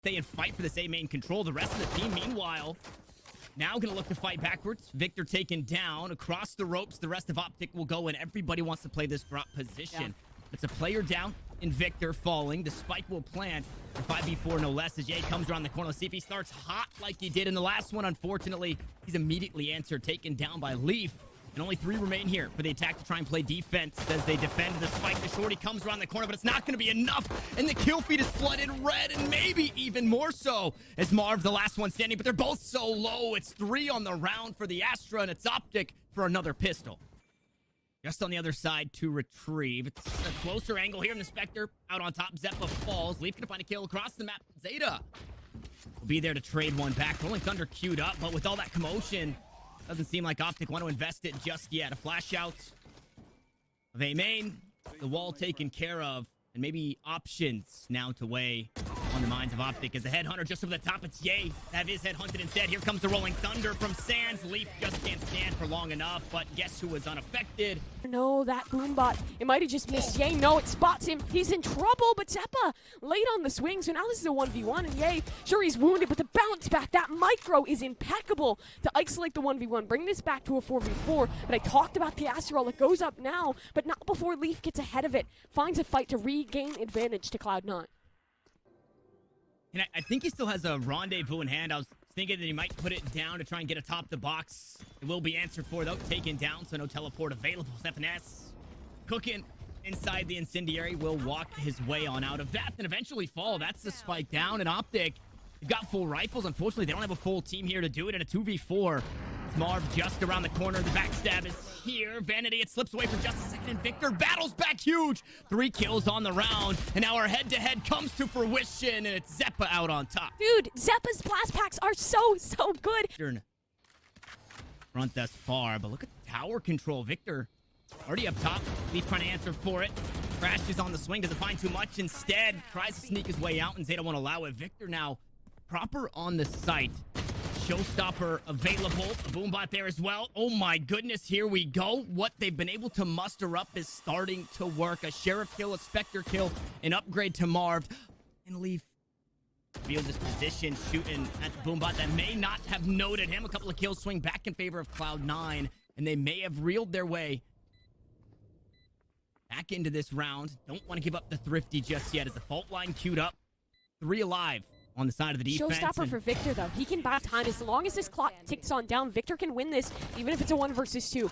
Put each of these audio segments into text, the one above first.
stay and fight for this A main control. The rest of the team, meanwhile, now going to look to fight backwards. Victor taken down across the ropes. The rest of Optic will go, and everybody wants to play this drop position. Yeah. It's a player down in Victor falling. The spike will plant for 5v4 no less as Ye comes around the corner. Let's see if he starts hot like he did in the last one. Unfortunately, he's immediately answered, taken down by Leaf. And only 3 remain here for the attack to try and play defense as they defend the spike. The shorty comes around the corner, but it's not going to be enough. And the kill feed is flooded red, and maybe even more so as Marv, the last one standing. But they're both so low. It's 3 on the round for the Astra, and it's Optic for another pistol. Just on the other side to retrieve. It's a closer angle here in the Spectre. Out on top, Zeppa falls. Leaf gonna find a kill across the map. Zeta will be there to trade one back. Rolling Thunder queued up, but with all that commotion, doesn't seem like Optic want to invest it just yet. A flash out of A main. The wall taken care of. And maybe options now to weigh on the minds of Optic as the headhunter just over the top. It's Ye. Have his head hunted instead. Here comes the Rolling Thunder from Sands. Leaf just can't stand for long enough, but guess who was unaffected? No, that boombot. It might have just missed Ye. No, it spots him. He's in trouble, but Zeppa late on the swing. So now this is a 1v1, and Ye, sure, he's wounded, but the bounce back, that micro is impeccable to isolate the 1v1. Bring this back to a 4v4. But I talked about the Asteral. It goes up now, but not before Leaf gets ahead of it. Finds a fight to regain advantage to Cloud9. And I think he still has a rendezvous in hand. I was thinking that he might put it down to try and get atop the box. It will be answered for, though. Taken down, so no teleport available. FNS cooking inside the incendiary. Will walk his way on out of that and eventually fall. That's the spike down. And Optic, they've got full rifles. Unfortunately, they don't have a full team here to do it in a 2v4. Marv just around the corner. The backstab is here. Vanity, it slips away for just a second. And Victor battles back huge. 3 kills on the round. And now our head-to-head comes to fruition. And it's Zeppa out on top. Dude, Zeppa's blast packs are so good. Front thus far. But look at the tower control. Victor already up top. He's trying to answer for it. Crashes on the swing. Doesn't find too much. Instead, tries to sneak his way out. And Zeta won't allow it. Victor now proper on the site. Showstopper available. A boombot there as well. Oh my goodness, here we go. What they've been able to muster up is starting to work. A Sheriff kill, a Spectre kill, an upgrade to Marv. And Leaf feels his position, shooting at the boombot that may not have noted him. A couple of kills swing back in favor of Cloud9, and they may have reeled their way back into this round. Don't want to give up the Thrifty just yet as the fault line queued up. 3 alive on the side of the defense. Showstopper for Victor, though. He can buy time. As long as this clock ticks on down, Victor can win this, even if it's a 1 versus 2.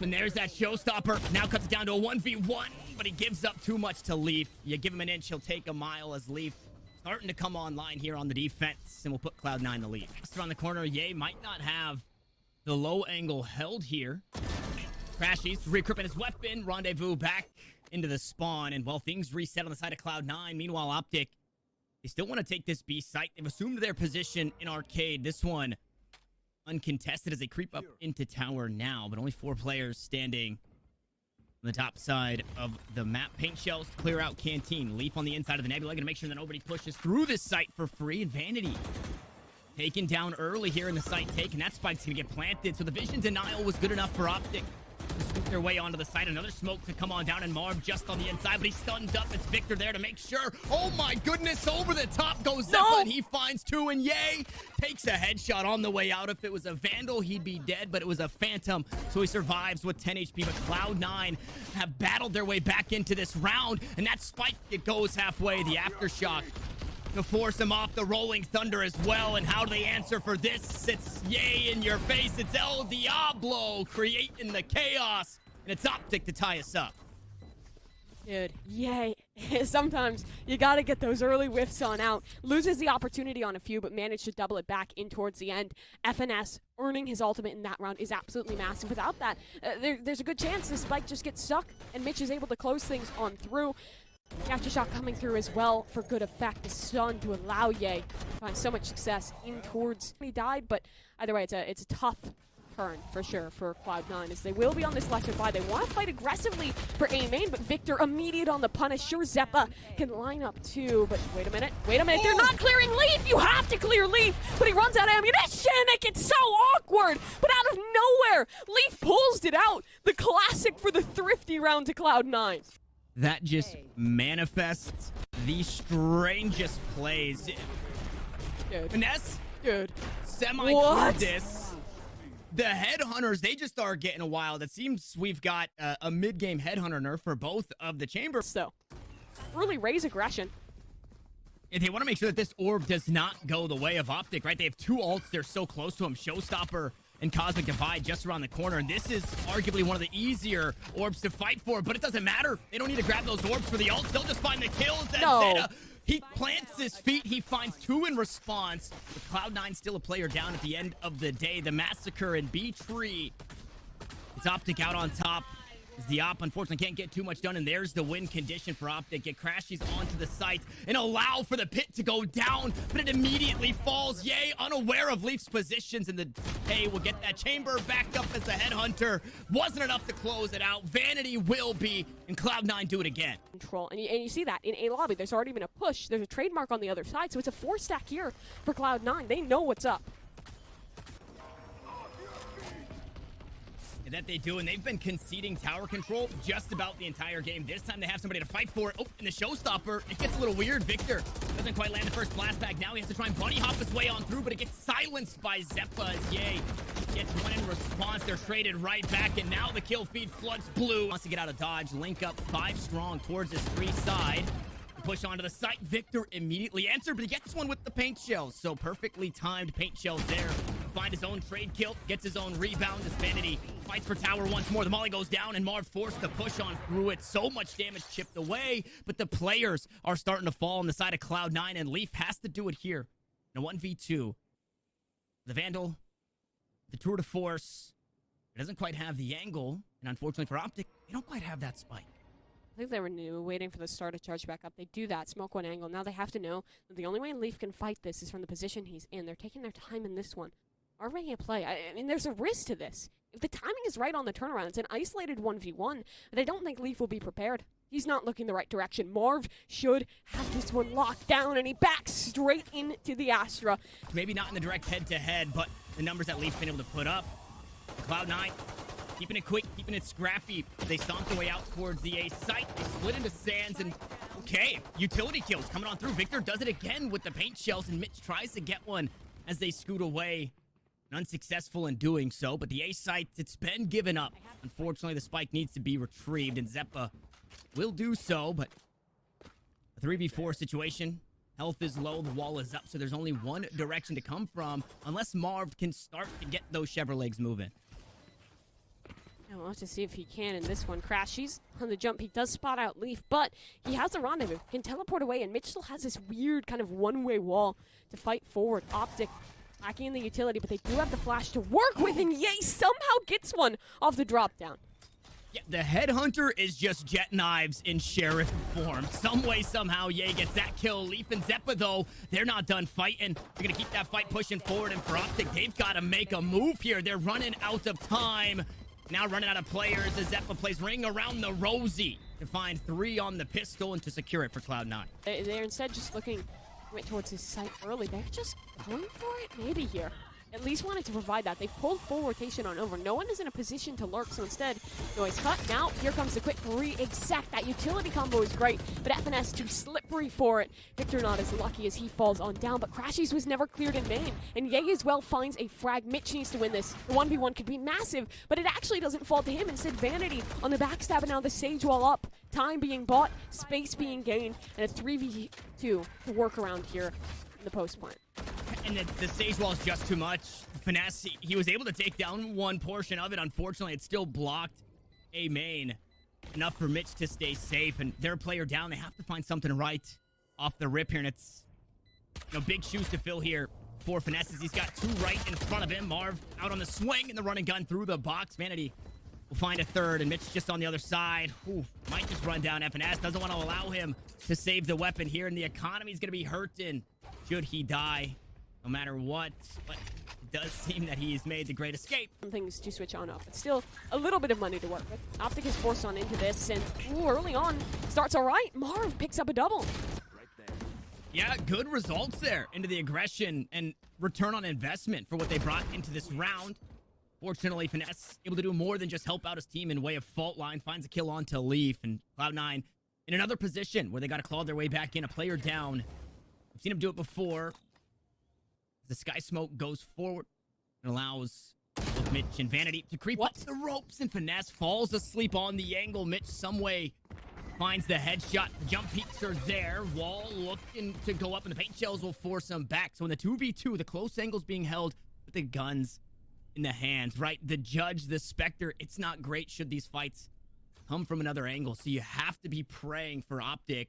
And there's that showstopper. Now cuts it down to a 1v1, but he gives up too much to Leaf. You give him an inch, he'll take a mile as Leaf starting to come online here on the defense, and we'll put Cloud9 in the lead. Just around the corner, Ye might not have the low angle held here. Crashies, re-equipping his weapon. Rendezvous back into the spawn, and well, things reset on the side of Cloud9. Meanwhile, Optic, they still want to take this B site. They've assumed their position in arcade. This one uncontested as they creep up into tower now, but only 4 players standing on the top side of the map. Paint shells to clear out Canteen. Leaf on the inside of the nebula, gonna make sure that nobody pushes through this site for free. And Vanity taken down early here in the site take, and that spike's gonna get planted. So the vision denial was good enough for Optic to scoop their way onto the site. Another smoke to come on down, and Marv just on the inside, but he's stunned up. It's Victor there to make sure. Oh my goodness, over the top goes Zeppa, and he finds 2, and Ye takes a headshot on the way out. If it was a Vandal, he'd be dead, but it was a Phantom, so he survives with 10 HP. But Cloud9 have battled their way back into this round, and that spike, it goes halfway. The Aftershock to force him off. The Rolling Thunder as well. And how do they answer for this? It's Ye in your face. It's El Diablo creating the chaos. And it's Optic to tie us up. Dude, Ye. Sometimes you gotta get those early whiffs on out. Loses the opportunity on a few, but managed to double it back in towards the end. FNS earning his ultimate in that round is absolutely massive. Without that, there's a good chance this spike just gets stuck, and Mitch is able to close things on through. The Aftershock coming through as well for good effect. The stun to allow Ye to find so much success in towards. He died, but either way, it's a tough turn for sure for Cloud9 as they will be on this lesser buy. They want to fight aggressively for A main, but Victor immediate on the punish. Sure, Zeppa can line up too, but wait a minute. They're not clearing Leaf. You have to clear Leaf, but he runs out of ammunition. It gets so awkward, but out of nowhere, Leaf pulls it out. The classic for the Thrifty round to Cloud9. That just manifests the strangest plays. Dude. Finesse, Dude. semi What? this. The headhunters, they just are getting wild. It seems we've got a mid-game headhunter nerf for both of the chambers. So, really raise aggression. And they want to make sure that this orb does not go the way of Optic, right? They have two ults. They're so close to him. Showstopper and Cosmic Divide just around the corner. And this is arguably one of the easier orbs to fight for, but it doesn't matter. They don't need to grab those orbs for the ults. They'll just find the kills. And No. Zeta, he plants his feet. He finds two in response. With Cloud9 still a player down at the end of the day. The Massacre and B-Tree. It's Optic out on top. As the Op, unfortunately, can't get too much done, and there's the win condition for Optic. It crashes onto the site and allow for the pit to go down, but it immediately falls. Yay, unaware of Leaf's positions, and the A will get that chamber back up as the headhunter. Wasn't enough to close it out. Vanity will be, and Cloud9 do it again. Control, and you see that in A lobby. There's already been a push. There's a trademark on the other side, so it's a 4-stack here for Cloud9. They know what's up. That they do, and they've been conceding tower control just about the entire game. This time they have somebody to fight for it. Oh, and the Showstopper, it gets a little weird. Victor doesn't quite land the first blast back. Now he has to try and bunny hop his way on through, but it gets silenced by Zeppa as Yay gets one in response. They're traded right back, and now the kill feed floods blue. Wants to get out of dodge. Link up 5 strong towards his free side. Push onto the site. Victor immediately answered, but he gets one with the paint shells. So perfectly timed paint shells there. Find his own trade kill, gets his own rebound as Vanity fights for tower once more. The molly goes down, and Marv forced to push on through it. So much damage chipped away, but the players are starting to fall on the side of Cloud9, and Leaf has to do it here in a 1v2. The Vandal, the tour de force, it doesn't quite have the angle, and unfortunately for Optic, they don't quite have that spike. I think they were waiting for the star to charge back up. They do that, smoke one angle. Now they have to know that the only way Leaf can fight this is from the position he's in. They're taking their time in this one. Are making a play. I mean, there's a risk to this. If the timing is right on the turnaround, it's an isolated 1v1, but I don't think Leaf will be prepared. He's not looking the right direction. Marv should have this one locked down, and he backs straight into the Astra. Maybe not in the direct head-to-head, but the numbers that Leaf's been able to put up. Cloud9 keeping it quick, keeping it scrappy. They stomp their way out towards the A site. They split into sands, and okay, utility kills coming on through. Victor does it again with the paint shells, and Mitch tries to get one as they scoot away. Unsuccessful in doing so, but the A site, it's been given up. Unfortunately, the spike needs to be retrieved, and Zeppa will do so, but a 3v4 situation. Health is low, the wall is up, so there's only one direction to come from, unless Marv can start to get those Chevrolets moving. And we'll have to see if he can in this one. Crash, he's on the jump. He does spot out Leaf, but he has a rendezvous. Can teleport away, and Mitch still has this weird kind of one-way wall to fight forward. Optic lacking in the utility, but they do have the flash to work with, and Yay somehow gets one off the drop down. Yeah, the Headhunter is just Jet Knives in Sheriff form. Some way, somehow, Yay gets that kill. Leaf and Zeppa, though, they're not done fighting. They're going to keep that fight pushing forward, and for Optic, they've got to make a move here. They're running out of time. Now running out of players as Zeppa plays Ring Around the Rosie to find 3 on the pistol and to secure it for Cloud9. They're instead just looking went towards his site early. They're just going for it maybe here. At least wanted to provide that. They've pulled full rotation on over. No one is in a position to lurk, so instead, noise cut. Now, here comes the quick re-exact. That utility combo is great, but FNS too slippery for it. Victor not as lucky as he falls on down, but Crashies was never cleared in main, and Yay as well finds a frag. Mitch needs to win this. The 1v1 could be massive, but it actually doesn't fall to him. Instead, Vanity on the backstab, and now the Sage Wall up. Time being bought, space being gained, and a 3v2 to work around here in the post plant. And the stage wall is just too much. Finesse, he was able to take down one portion of it. Unfortunately, it still blocked a main. Enough for Mitch to stay safe. And their player down, they have to find something right off the rip here. And it's, big shoes to fill here for Finesse. He's got 2 right in front of him. Marv out on the swing and the run and gun through the box. Vanity will find a 3rd, and Mitch just on the other side. Ooh, might just run down FNS. Doesn't want to allow him to save the weapon here, and the economy's going to be hurting should he die, no matter what. But it does seem that he's made the great escape. Things to switch on up, but still a little bit of money to work with. Optic is forced on into this, and early on starts all right. Marv picks up a double. Yeah, good results there into the aggression and return on investment for what they brought into this round. Fortunately, Finesse able to do more than just help out his team in way of fault line. Finds a kill onto Leaf, and Cloud9, in another position where they got to claw their way back in. A player down. I've seen him do it before. The Sky Smoke goes forward and allows both Mitch and Vanity to creep up the ropes, and Finesse falls asleep on the angle. Mitch some way finds the headshot. The jump peaks are there. Wall looking to go up, and the paint shells will force him back. So in the 2v2, the close angle's being held with the guns in the hands, right? The Judge, the Spectre, it's not great should these fights come from another angle. So you have to be praying for Optic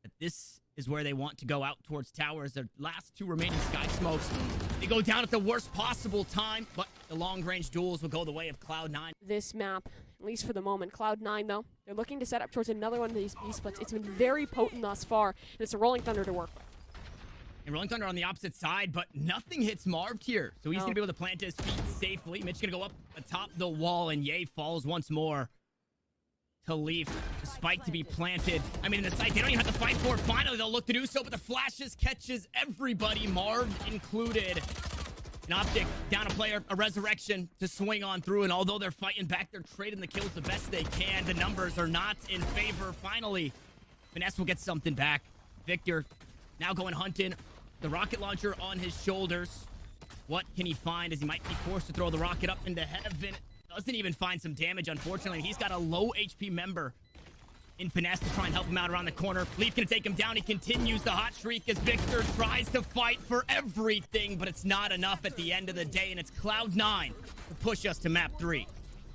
that this is where they want to go out towards towers. Their last two remaining Sky Smokes, they go down at the worst possible time, but the long-range duels will go the way of Cloud9. This map, at least for the moment. Cloud9, though, they're looking to set up towards another one of these B-splits. It's been very potent thus far, and it's a Rolling Thunder to work with. And Rolling Thunder on the opposite side, but nothing hits Marv here. So he's going to be able to plant his feet safely. Mitch going to go up atop the wall, and Ye falls once more to Leaf. The spike to be planted. I mean, in the site, they don't even have to fight for it. Finally, they'll look to do so, but the flashes catches everybody, Marv included. An Optic down a player, a resurrection to swing on through, and although they're fighting back, they're trading the kills the best they can. The numbers are not in favor. Finally, Finesse will get something back. Victor now going hunting. The rocket launcher on his shoulders. What can he find as he might be forced to throw the rocket up into heaven? Doesn't even find some damage, unfortunately. He's got a low HP member in Finesse to try and help him out around the corner. Leaf gonna take him down. He continues the hot streak as Victor tries to fight for everything, but it's not enough at the end of the day, and it's Cloud9 to push us to map 3.